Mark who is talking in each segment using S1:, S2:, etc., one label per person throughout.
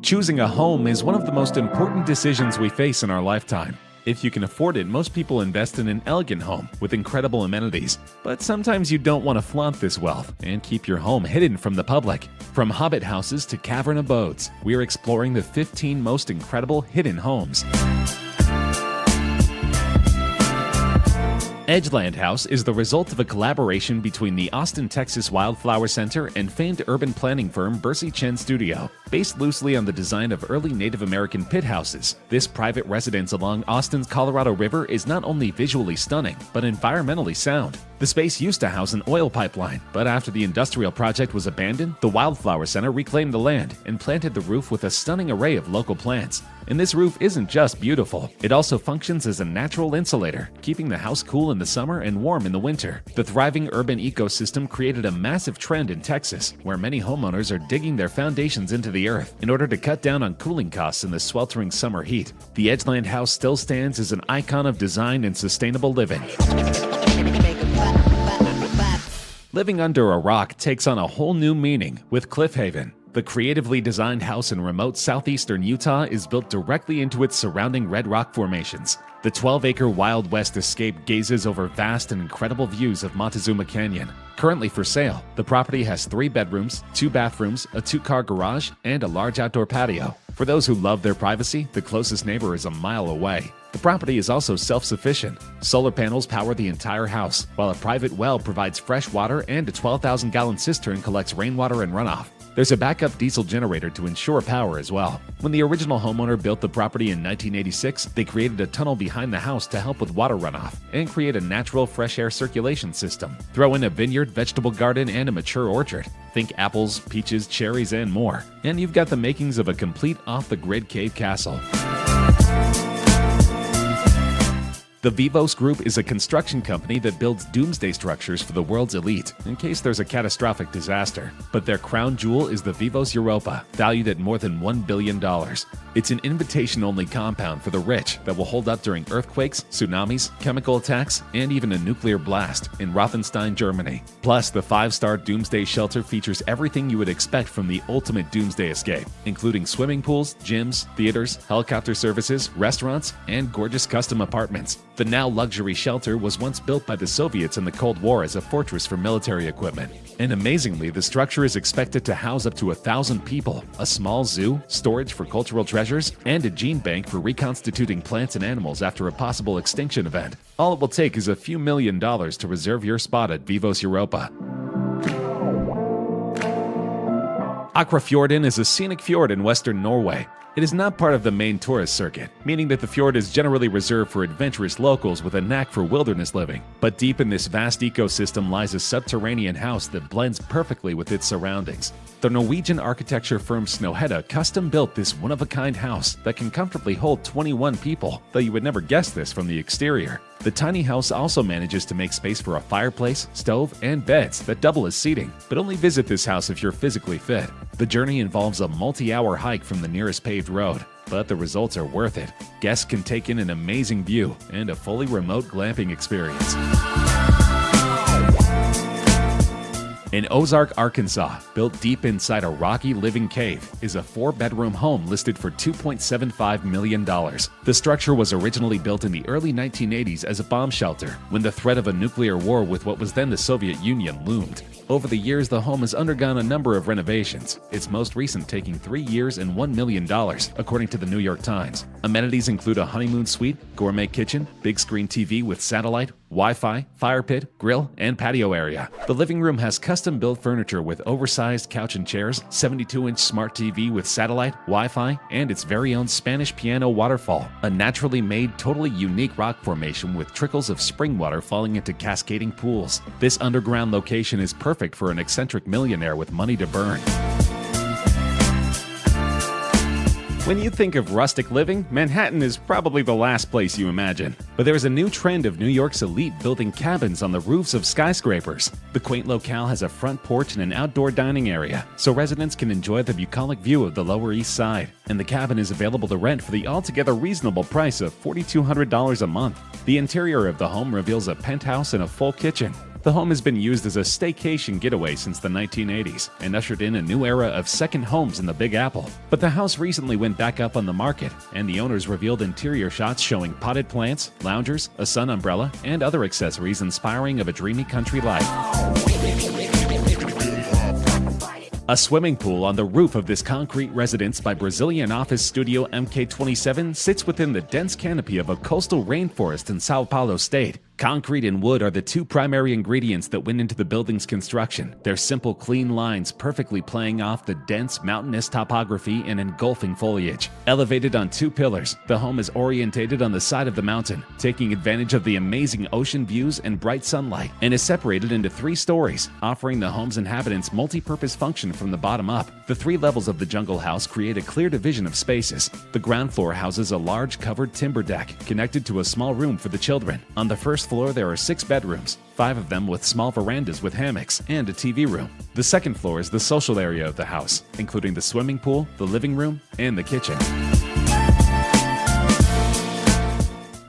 S1: Choosing a home is one of the most important decisions we face in our lifetime. If you can afford it, most people invest in an elegant home with incredible amenities. But sometimes you don't want to flaunt this wealth and keep your home hidden from the public. From hobbit houses to cavern abodes, we are exploring the 15 most incredible hidden homes. Edgeland House is the result of a collaboration between the Austin, Texas Wildflower Center and famed urban planning firm Bercy Chen Studio. Based loosely on the design of early Native American pit houses, this private residence along Austin's Colorado River is not only visually stunning, but environmentally sound. The space used to house an oil pipeline, but after the industrial project was abandoned, the Wildflower Center reclaimed the land and planted the roof with a stunning array of local plants. And this roof isn't just beautiful, it also functions as a natural insulator, keeping the house cool in the summer and warm in the winter. The thriving urban ecosystem created a massive trend in Texas, where many homeowners are digging their foundations into the earth in order to cut down on cooling costs in the sweltering summer heat. The Edgeland House still stands as an icon of design and sustainable living. Living under a rock takes on a whole new meaning with Cliff Haven. The creatively designed house in remote southeastern Utah is built directly into its surrounding red rock formations. The 12-acre Wild West escape gazes over vast and incredible views of Montezuma Canyon. Currently for sale, the property has 3 bedrooms, 2 bathrooms, a 2-car garage, and a large outdoor patio. For those who love their privacy, the closest neighbor is a mile away. The property is also self-sufficient. Solar panels power the entire house, while a private well provides fresh water and a 12,000-gallon cistern collects rainwater and runoff. There's a backup diesel generator to ensure power as well. When the original homeowner built the property in 1986, they created a tunnel behind the house to help with water runoff and create a natural fresh air circulation system. Throw in a vineyard, vegetable garden, and a mature orchard. Think apples, peaches, cherries, and more. And you've got the makings of a complete off-the-grid cave castle. The Vivos Group is a construction company that builds doomsday structures for the world's elite in case there's a catastrophic disaster. But their crown jewel is the Vivos Europa, valued at more than $1 billion. It's an invitation-only compound for the rich that will hold up during earthquakes, tsunamis, chemical attacks, and even a nuclear blast in Rothenstein, Germany. Plus, the 5-star doomsday shelter features everything you would expect from the ultimate doomsday escape, including swimming pools, gyms, theaters, helicopter services, restaurants, and gorgeous custom apartments. The now luxury shelter was once built by the Soviets in the Cold War as a fortress for military equipment. And amazingly, the structure is expected to house up to 1,000 people, a small zoo, storage for cultural treasures, and a gene bank for reconstituting plants and animals after a possible extinction event. All it will take is a few $1 million to reserve your spot at Vivos Europa. Akrafjorden is a scenic fjord in western Norway. It is not part of the main tourist circuit, meaning that the fjord is generally reserved for adventurous locals with a knack for wilderness living. But deep in this vast ecosystem lies a subterranean house that blends perfectly with its surroundings. The Norwegian architecture firm Snøhetta custom-built this one-of-a-kind house that can comfortably hold 21 people, though you would never guess this from the exterior. The tiny house also manages to make space for a fireplace, stove, and beds that double as seating, but only visit this house if you're physically fit. The journey involves a multi-hour hike from the nearest paved road, but the results are worth it. Guests can take in an amazing view and a fully remote glamping experience. In Ozark, Arkansas, built deep inside a rocky living cave, is a 4-bedroom home listed for $2.75 million. The structure was originally built in the early 1980s as a bomb shelter, when the threat of a nuclear war with what was then the Soviet Union loomed. Over the years, the home has undergone a number of renovations, its most recent taking 3 years and $1 million, according to the New York Times. Amenities include a honeymoon suite, gourmet kitchen, big screen TV with satellite, Wi-Fi, fire pit, grill, and patio area. The living room has custom-built furniture with oversized couch and chairs, 72-inch smart TV with satellite, Wi-Fi, and its very own Spanish piano waterfall, a naturally made, totally unique rock formation with trickles of spring water falling into cascading pools. This underground location is perfect for an eccentric millionaire with money to burn. When you think of rustic living, Manhattan is probably the last place you imagine. But there is a new trend of New York's elite building cabins on the roofs of skyscrapers. The quaint locale has a front porch and an outdoor dining area, so residents can enjoy the bucolic view of the Lower East Side. And the cabin is available to rent for the altogether reasonable price of $4,200 a month. The interior of the home reveals a penthouse and a full kitchen. The home has been used as a staycation getaway since the 1980s and ushered in a new era of second homes in the Big Apple. But the house recently went back up on the market, and the owners revealed interior shots showing potted plants, loungers, a sun umbrella, and other accessories inspiring of a dreamy country life. A swimming pool on the roof of this concrete residence by Brazilian office studio MK27 sits within the dense canopy of a coastal rainforest in Sao Paulo state. Concrete and wood are the two primary ingredients that went into the building's construction, their simple, clean lines perfectly playing off the dense, mountainous topography and engulfing foliage. Elevated on two pillars, the home is orientated on the side of the mountain, taking advantage of the amazing ocean views and bright sunlight, and is separated into 3 stories, offering the home's inhabitants multi-purpose function from the bottom up. The 3 levels of the jungle house create a clear division of spaces. The ground floor houses a large covered timber deck connected to a small room for the children. On the first floor, there are 6 bedrooms, 5 of them with small verandas with hammocks and a TV room. The second floor is the social area of the house, including the swimming pool, the living room, and the kitchen.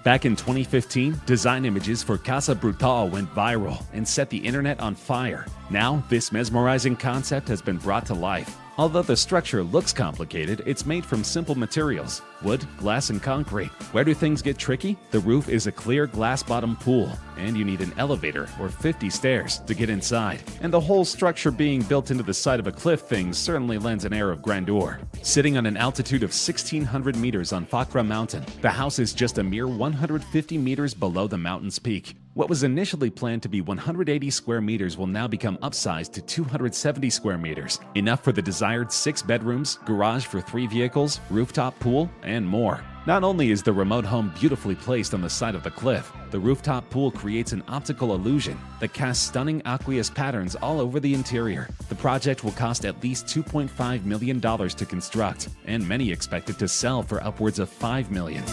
S1: Back in 2015, design images for Casa Brutal went viral and set the internet on fire. Now, this mesmerizing concept has been brought to life. Although the structure looks complicated, it's made from simple materials: wood, glass, and concrete. Where do things get tricky? The roof is a clear glass-bottom pool, and you need an elevator or 50 stairs to get inside. And the whole structure being built into the side of a cliff thing certainly lends an air of grandeur. Sitting on an altitude of 1,600 meters on Fakra Mountain, the house is just a mere 150 meters below the mountain's peak. What was initially planned to be 180 square meters will now become upsized to 270 square meters, enough for the desired 6 bedrooms, garage for 3 vehicles, rooftop pool, and more. Not only is the remote home beautifully placed on the side of the cliff, the rooftop pool creates an optical illusion that casts stunning aqueous patterns all over the interior. The project will cost at least $2.5 million to construct, and many expect it to sell for upwards of $5 million.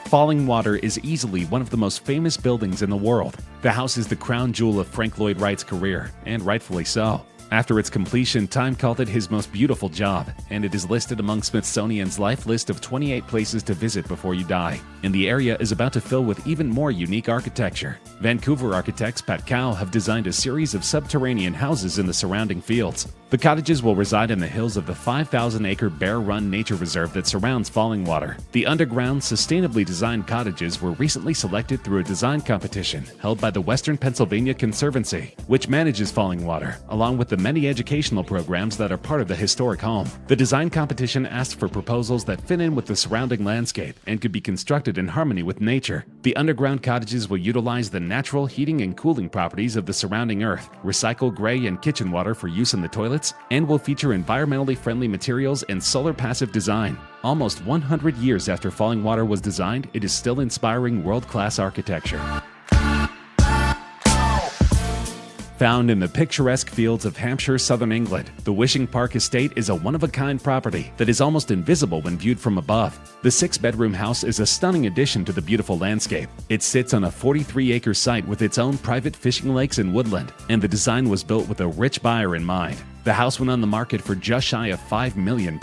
S1: Falling Water is easily one of the most famous buildings in the world. The house is the crown jewel of Frank Lloyd Wright's career, and rightfully so. After its completion, Time called it his most beautiful job, and it is listed among Smithsonian's life list of 28 places to visit before you die. And the area is about to fill with even more unique architecture. Vancouver architects Pat Cow have designed a series of subterranean houses in the surrounding fields. The cottages will reside in the hills of the 5,000-acre Bear Run Nature Reserve that surrounds Falling Water. The underground, sustainably designed cottages were recently selected through a design competition held by the Western Pennsylvania Conservancy, which manages Falling Water, along with the many educational programs that are part of the historic home. The design competition asked for proposals that fit in with the surrounding landscape and could be constructed in harmony with nature. The underground cottages will utilize the natural heating and cooling properties of the surrounding earth, recycle gray and kitchen water for use in the toilets, and will feature environmentally friendly materials and solar passive design. Almost 100 years after Falling Water was designed, it is still inspiring world-class architecture. Found in the picturesque fields of Hampshire, southern England, the Wishing Park Estate is a one-of-a-kind property that is almost invisible when viewed from above. The 6-bedroom house is a stunning addition to the beautiful landscape. It sits on a 43-acre site with its own private fishing lakes and woodland, and the design was built with a rich buyer in mind. The house went on the market for just shy of £5 million,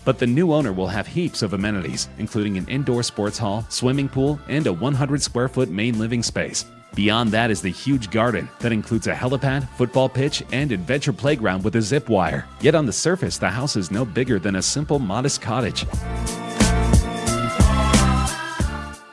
S1: but the new owner will have heaps of amenities, including an indoor sports hall, swimming pool, and a 100-square-foot main living space. Beyond that is the huge garden that includes a helipad, football pitch, and adventure playground with a zip wire. Yet on the surface, the house is no bigger than a simple, modest cottage.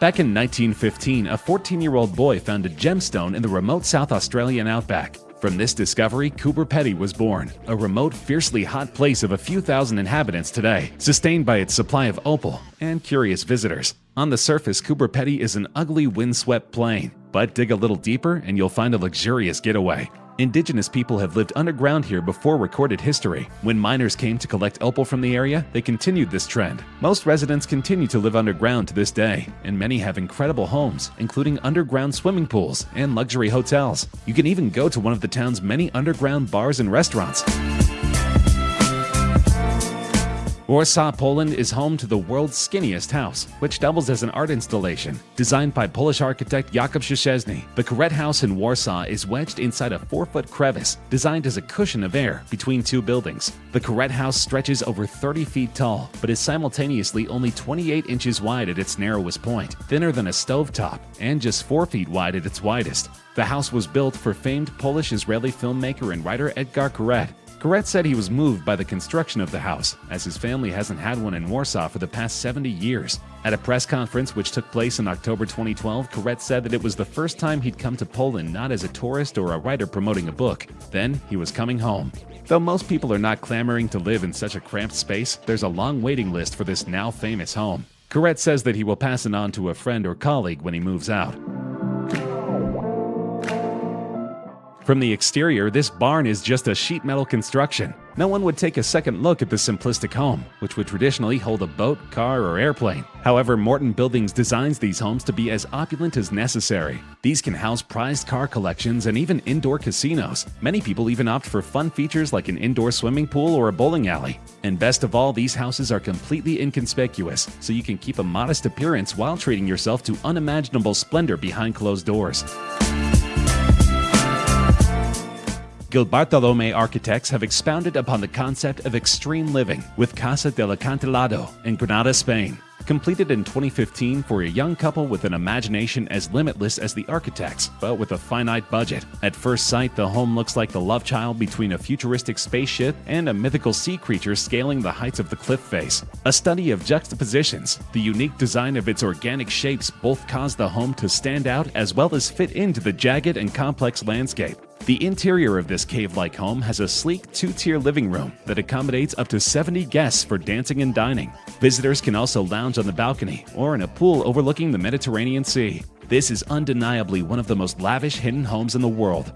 S1: Back in 1915, a 14-year-old boy found a gemstone in the remote South Australian outback. From this discovery, Coober Pedy was born, a remote, fiercely hot place of a few thousand inhabitants today, sustained by its supply of opal and curious visitors. On the surface, Coober Pedy is an ugly, windswept plain, but dig a little deeper and you'll find a luxurious getaway. Indigenous people have lived underground here before recorded history. When miners came to collect opal from the area, they continued this trend. Most residents continue to live underground to this day, and many have incredible homes, including underground swimming pools and luxury hotels. You can even go to one of the town's many underground bars and restaurants. Warsaw, Poland is home to the world's skinniest house, which doubles as an art installation. Designed by Polish architect Jakub Szczesny, the Karet House in Warsaw is wedged inside a 4-foot crevice designed as a cushion of air between two buildings. The Karet House stretches over 30 feet tall, but is simultaneously only 28 inches wide at its narrowest point, thinner than a stovetop, and just 4 feet wide at its widest. The house was built for famed Polish-Israeli filmmaker and writer Edgar Karet. Karet said he was moved by the construction of the house, as his family hasn't had one in Warsaw for the past 70 years. At a press conference which took place in October 2012, Karet said that it was the first time he'd come to Poland not as a tourist or a writer promoting a book. Then he was coming home. Though most people are not clamoring to live in such a cramped space, there's a long waiting list for this now famous home. Karet says that he will pass it on to a friend or colleague when he moves out. From the exterior, this barn is just a sheet metal construction. No one would take a second look at the simplistic home, which would traditionally hold a boat, car, or airplane. However, Morton Buildings designs these homes to be as opulent as necessary. These can house prized car collections and even indoor casinos. Many people even opt for fun features like an indoor swimming pool or a bowling alley. And best of all, these houses are completely inconspicuous, so you can keep a modest appearance while treating yourself to unimaginable splendor behind closed doors. Gilbartolome Architects have expounded upon the concept of extreme living with Casa del Acantilado in Granada, Spain. Completed in 2015 for a young couple with an imagination as limitless as the architects, but with a finite budget. At first sight, the home looks like the love child between a futuristic spaceship and a mythical sea creature scaling the heights of the cliff face. A study of juxtapositions, the unique design of its organic shapes both cause the home to stand out as well as fit into the jagged and complex landscape. The interior of this cave-like home has a sleek 2-tier living room that accommodates up to 70 guests for dancing and dining. Visitors can also lounge on the balcony or in a pool overlooking the Mediterranean Sea. This is undeniably one of the most lavish hidden homes in the world.